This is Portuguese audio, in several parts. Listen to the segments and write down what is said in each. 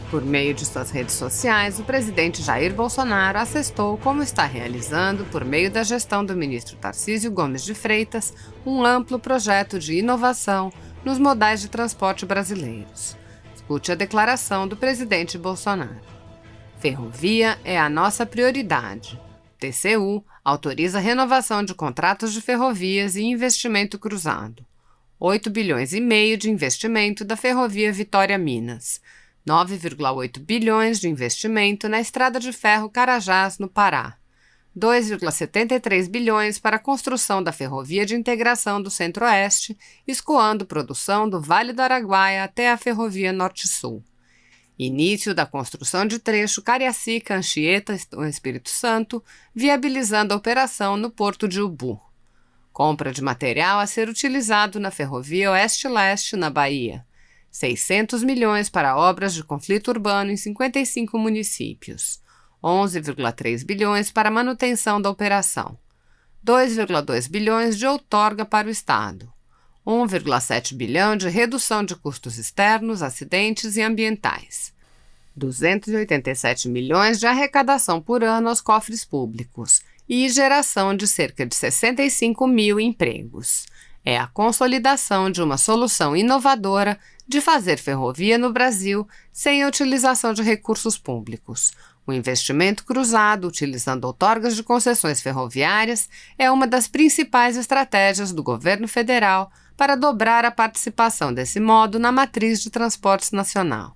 Por meio de suas redes sociais, o presidente Jair Bolsonaro assestou como está realizando, por meio da gestão do ministro Tarcísio Gomes de Freitas, um amplo projeto de inovação nos modais de transporte brasileiros. Escute a declaração do presidente Bolsonaro. Ferrovia é a nossa prioridade. TCU autoriza a renovação de contratos de ferrovias e investimento cruzado. 8 bilhões e meio de investimento da Ferrovia Vitória-Minas. 9,8 bilhões de investimento na Estrada de Ferro Carajás, no Pará. 2,73 bilhões para a construção da Ferrovia de Integração do Centro-Oeste, escoando produção do Vale do Araguaia até a Ferrovia Norte-Sul. Início da construção de trecho Cariacica-Anchieta, no Espírito Santo, viabilizando a operação no Porto de Ubu. Compra de material a ser utilizado na Ferrovia Oeste-Leste, na Bahia. 600 milhões para obras de conflito urbano em 55 municípios. 11,3 bilhões para manutenção da operação. 2,2 bilhões de outorga para o Estado. 1,7 bilhão de redução de custos externos, acidentes e ambientais. 287 milhões de arrecadação por ano aos cofres públicos e geração de cerca de 65 mil empregos. É a consolidação de uma solução inovadora de fazer ferrovia no Brasil sem a utilização de recursos públicos. O investimento cruzado, utilizando outorgas de concessões ferroviárias, é uma das principais estratégias do governo federal para dobrar a participação desse modo na matriz de transportes nacional.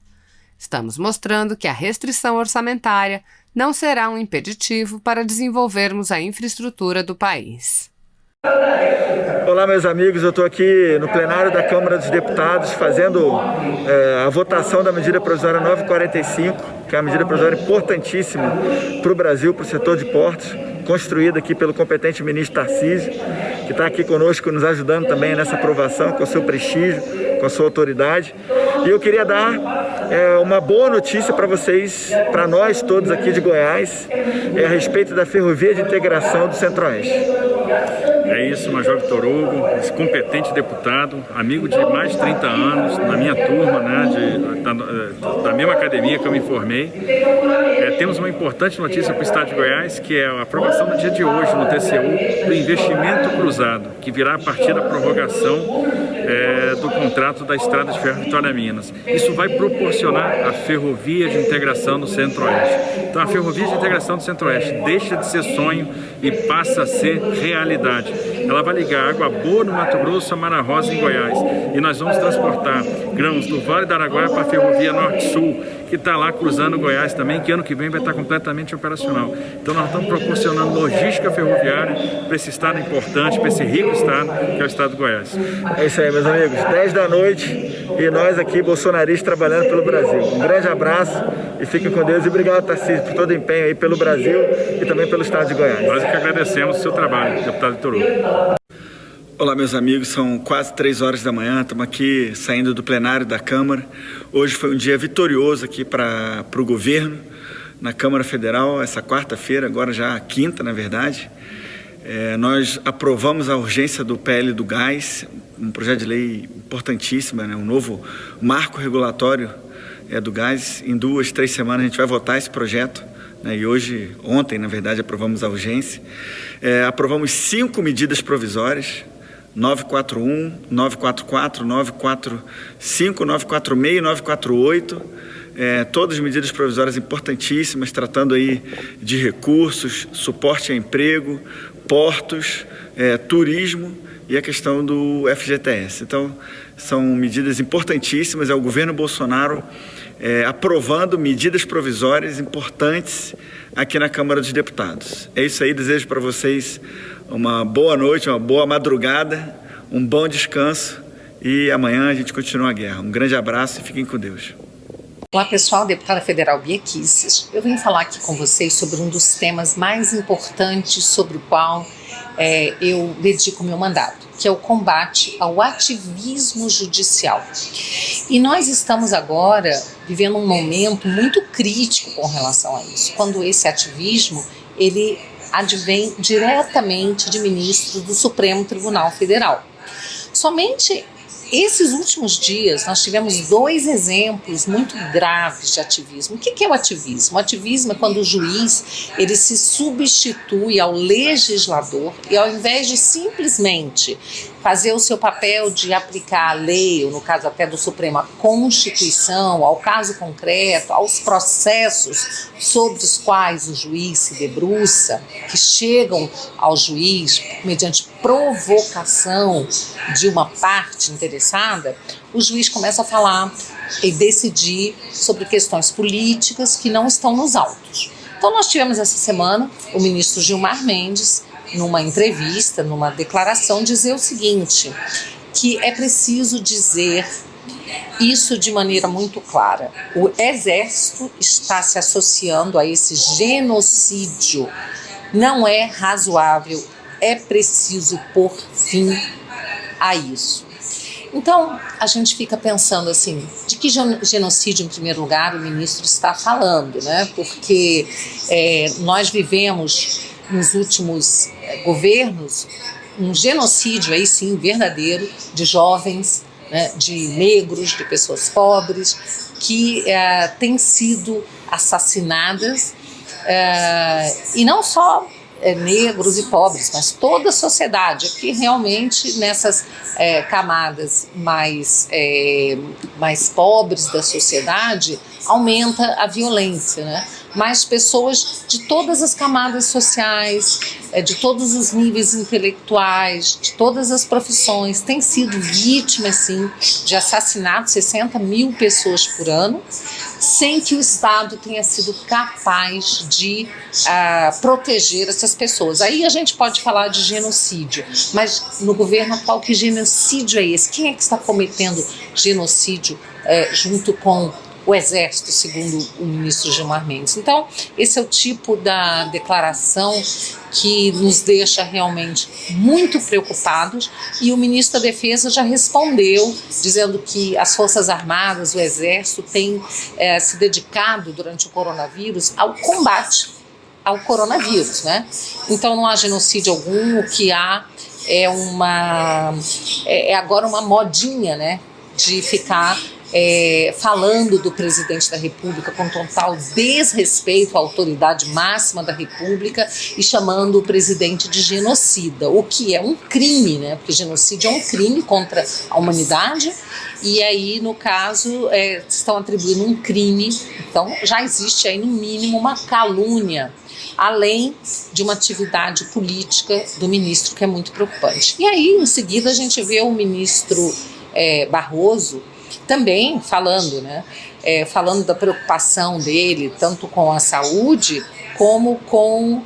Estamos mostrando que a restrição orçamentária não será um impeditivo para desenvolvermos a infraestrutura do país. Olá, meus amigos, eu estou aqui no plenário da Câmara dos Deputados fazendo a votação da medida provisória 945, que é uma medida provisória importantíssima para o Brasil, para o setor de portos, construída aqui pelo competente ministro Tarcísio, que está aqui conosco, nos ajudando também nessa aprovação, com o seu prestígio, com a sua autoridade. E eu queria dar uma boa notícia para vocês, para nós todos aqui de Goiás, a respeito da Ferrovia de Integração do Centro-Oeste. É isso, Major Vitor Hugo, esse competente deputado, amigo de mais de 30 anos, na minha turma, da mesma academia que eu me formei. Temos uma importante notícia para o Estado de Goiás, que é a aprovação no dia de hoje no TCU do investimento cruzado, que virá a partir da prorrogação do contrato da Estrada de Ferro Vitória-Minas. Isso vai proporcionar a Ferrovia de Integração do Centro-Oeste. Então a Ferrovia de Integração do Centro-Oeste deixa de ser sonho e passa a ser realidade. Ela vai ligar Água Boa no Mato Grosso a Mara Rosa em Goiás. E nós vamos transportar grãos do Vale do Araguaia para a Ferrovia Norte-Sul, que está lá cruzando Goiás também, que ano que vem vai estar completamente operacional. Então nós estamos proporcionando logística ferroviária para esse estado importante, para esse rico estado, que é o estado do Goiás. É isso aí, meus amigos, 10 da noite e nós aqui, bolsonaristas, trabalhando pelo Brasil. Um grande abraço e fiquem com Deus. E obrigado, Tarcísio, por todo o empenho aí pelo Brasil e também pelo estado de Goiás. Nós é que agradecemos o seu trabalho, deputado Vitor Hugo. Olá, meus amigos, são quase 3 horas da manhã, estamos aqui saindo do plenário da Câmara. Hoje foi um dia vitorioso aqui para o governo, na Câmara Federal, essa quarta-feira, agora já a quinta, na verdade. Nós aprovamos a urgência do PL do Gás, um projeto de lei importantíssimo, um novo marco regulatório do gás. Em 2, 3 semanas a gente vai votar esse projeto, e ontem, na verdade, aprovamos a urgência. Aprovamos 5 medidas provisórias, 941, 944, 945, 946 e 948, todas medidas provisórias importantíssimas, tratando aí de recursos, suporte a emprego, portos, turismo e a questão do FGTS. Então, são medidas importantíssimas, é o governo Bolsonaro aprovando medidas provisórias importantes aqui na Câmara dos Deputados. É isso aí, desejo para vocês uma boa noite, uma boa madrugada, um bom descanso e amanhã a gente continua a guerra. Um grande abraço e fiquem com Deus. Olá pessoal, deputada federal Bia Kicis. Eu vim falar aqui com vocês sobre um dos temas mais importantes sobre o qual eu dedico meu mandato, que é o combate ao ativismo judicial. E nós estamos agora vivendo um momento muito crítico com relação a isso, quando esse ativismo ele advém diretamente de ministros do Supremo Tribunal Federal. Somente esses últimos dias nós tivemos 2 exemplos muito graves de ativismo. O que é o ativismo? O ativismo é quando o juiz ele se substitui ao legislador e, ao invés de simplesmente fazer o seu papel de aplicar a lei, ou no caso até do Supremo, a Constituição, ao caso concreto, aos processos sobre os quais o juiz se debruça, que chegam ao juiz mediante provocação de uma parte interessada, o juiz começa a falar e decidir sobre questões políticas que não estão nos autos. Então nós tivemos essa semana o ministro Gilmar Mendes, numa entrevista, numa declaração, dizer o seguinte, que é preciso dizer isso de maneira muito clara. O Exército está se associando a esse genocídio. Não é razoável, é preciso pôr fim a isso. Então, a gente fica pensando assim, de que genocídio, em primeiro lugar, o ministro está falando, né? Porque nós vivemos nos últimos governos um genocídio, aí sim, verdadeiro, de jovens, né, de negros, de pessoas pobres, que têm sido assassinadas, e não só negros e pobres, mas toda a sociedade, que realmente nessas camadas mais pobres da sociedade aumenta a violência, né? Mas pessoas de todas as camadas sociais, de todos os níveis intelectuais, de todas as profissões, têm sido vítimas, sim, de assassinatos, 60 mil pessoas por ano, sem que o Estado tenha sido capaz de proteger essas pessoas. Aí a gente pode falar de genocídio, mas no governo atual, que genocídio é esse? Quem é que está cometendo genocídio junto com o Exército, segundo o ministro Gilmar Mendes? Então, esse é o tipo da declaração que nos deixa realmente muito preocupados, e o ministro da Defesa já respondeu, dizendo que as Forças Armadas, o Exército, têm se dedicado durante o coronavírus ao combate ao coronavírus, né? Então não há genocídio algum, o que há é agora uma modinha, né, de ficar falando do presidente da República com total desrespeito à autoridade máxima da República e chamando o presidente de genocida, o que é um crime, né? Porque genocídio é um crime contra a humanidade, e aí, no caso, estão atribuindo um crime. Então já existe aí, no mínimo, uma calúnia, além de uma atividade política do ministro, que é muito preocupante. E aí, em seguida, a gente vê o ministro Barroso também falando, né? Falando da preocupação dele, tanto com a saúde, como com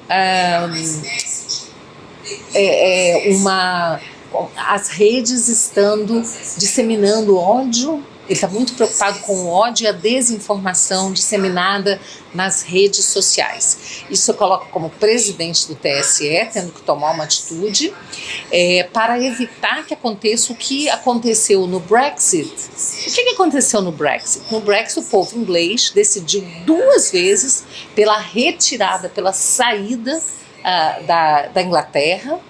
as redes estando disseminando ódio. Ele está muito preocupado com o ódio e a desinformação disseminada nas redes sociais. Isso eu coloco como presidente do TSE, tendo que tomar uma atitude para evitar que aconteça o que aconteceu no Brexit. O que aconteceu no Brexit? No Brexit, o povo inglês decidiu 2 vezes pela retirada, pela saída da Inglaterra,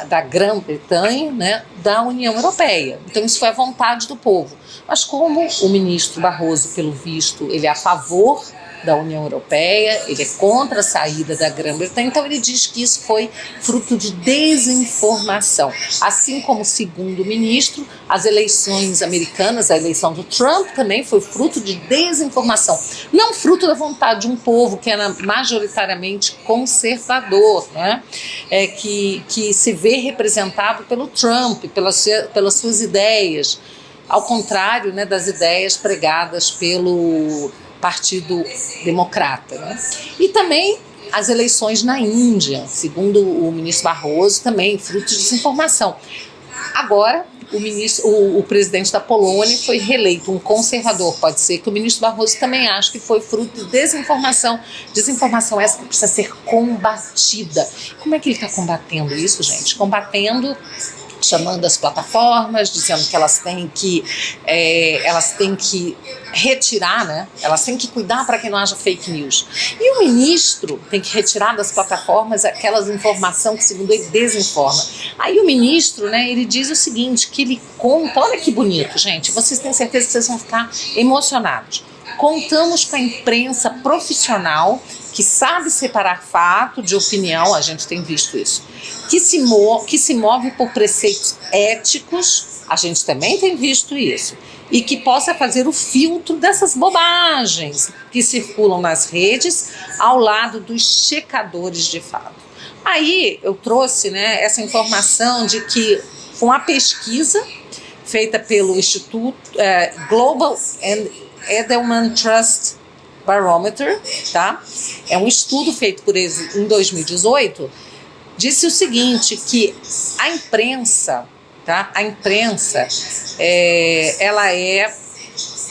da Grã-Bretanha, né, da União Europeia. Então isso foi a vontade do povo. Mas como o ministro Barroso, pelo visto, ele é a favor da União Europeia, ele é contra a saída da Grã-Bretanha, então ele diz que isso foi fruto de desinformação. Assim como, segundo o ministro, as eleições americanas, a eleição do Trump também foi fruto de desinformação, não fruto da vontade de um povo que era majoritariamente conservador, né? Que se vê representado pelo Trump, pelas suas ideias, ao contrário, né, das ideias pregadas pelo Partido Democrata, né? E também as eleições na Índia, segundo o ministro Barroso, também fruto de desinformação. Agora, o presidente da Polônia foi reeleito, um conservador. Pode ser que o ministro Barroso também ache que foi fruto de desinformação. Desinformação essa que precisa ser combatida. Como é que ele está combatendo isso, gente? Combatendo chamando as plataformas, dizendo que elas têm que retirar, né? Elas têm que cuidar para que não haja fake news. E o ministro tem que retirar das plataformas aquelas informações que, segundo ele, desinforma. Aí o ministro, né, ele diz o seguinte, que ele conta, olha que bonito, gente, vocês têm certeza que vocês vão ficar emocionados. Contamos com a imprensa profissional que sabe separar fato de opinião, a gente tem visto isso, que se move por preceitos éticos, a gente também tem visto isso, e que possa fazer o filtro dessas bobagens que circulam nas redes ao lado dos checadores de fato. Aí eu trouxe, né, essa informação de que foi uma pesquisa feita pelo Instituto Global Edelman Trust Barometer, tá? É um estudo feito por eles em 2018, disse o seguinte, que a imprensa, tá? A imprensa, ela é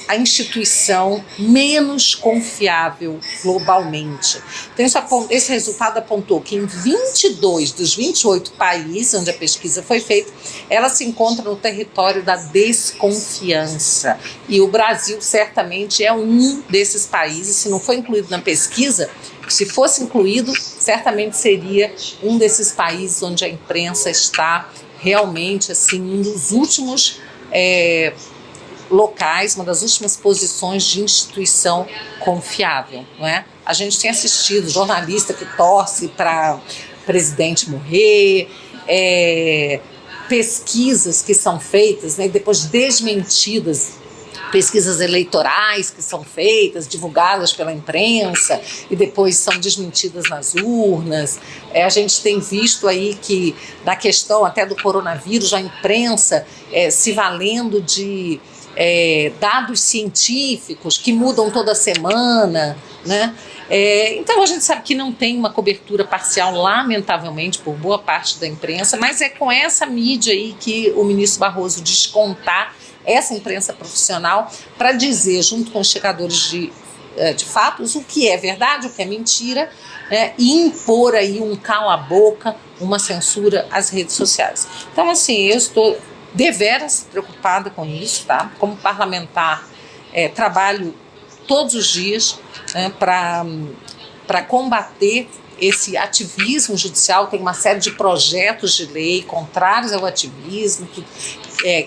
a instituição menos confiável globalmente. Então, esse resultado apontou que em 22 dos 28 países onde a pesquisa foi feita, ela se encontra no território da desconfiança. E o Brasil certamente é um desses países, se não foi incluído na pesquisa, se fosse incluído, certamente seria um desses países onde a imprensa está realmente assim, um dos últimos locais, uma das últimas posições de instituição confiável, não é? A gente tem assistido jornalista que torce para presidente morrer, pesquisas que são feitas, né, depois desmentidas, pesquisas eleitorais que são feitas, divulgadas pela imprensa e depois são desmentidas nas urnas. A gente tem visto aí que na questão até do coronavírus, a imprensa se valendo de dados científicos que mudam toda semana, né? Então a gente sabe que não tem uma cobertura parcial, lamentavelmente, por boa parte da imprensa, mas é com essa mídia aí que o ministro Barroso diz contar essa imprensa profissional para dizer, junto com os checadores de fatos, o que é verdade, o que é mentira, né, e impor aí um cala-boca, uma censura às redes sociais. Então, assim, eu estou deveras preocupada com isso, tá? Como parlamentar, trabalho todos os dias, né, para combater esse ativismo judicial. Tem uma série de projetos de lei contrários ao ativismo,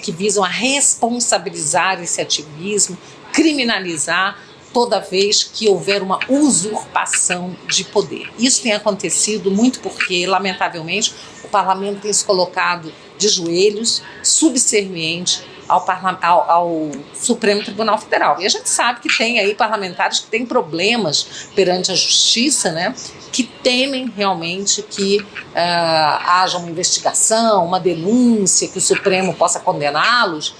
que visam a responsabilizar esse ativismo, criminalizar toda vez que houver uma usurpação de poder. Isso tem acontecido muito porque, lamentavelmente, o parlamento tem se colocado de joelhos, subserviente ao Supremo Tribunal Federal. E a gente sabe que tem aí parlamentares que têm problemas perante a justiça, né, que temem realmente que haja uma investigação, uma denúncia, que o Supremo possa condená-los.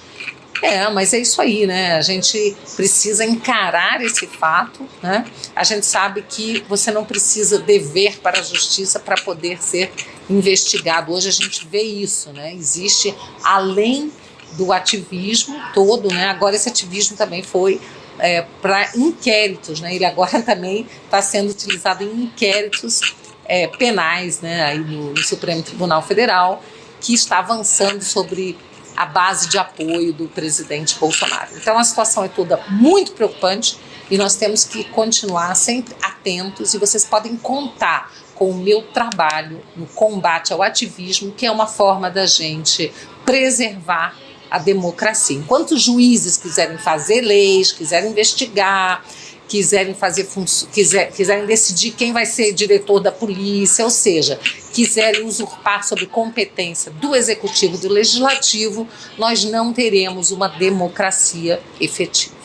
Mas é isso aí, né? A gente precisa encarar esse fato, né? A gente sabe que você não precisa dever para a justiça para poder ser investigado. Hoje a gente vê isso, né? Existe, além do ativismo todo, né? Agora esse ativismo também foi para inquéritos, né? Ele agora também está sendo utilizado em inquéritos penais, né? Aí no Supremo Tribunal Federal, que está avançando sobre a base de apoio do presidente Bolsonaro. Então a situação é toda muito preocupante e nós temos que continuar sempre atentos, e vocês podem contar com o meu trabalho no combate ao ativismo, que é uma forma da gente preservar a democracia. Enquanto os juízes quiserem fazer leis, quiserem investigar, quiserem decidir quem vai ser diretor da polícia, ou seja, quiserem usurpar sobre competência do executivo e do legislativo, nós não teremos uma democracia efetiva.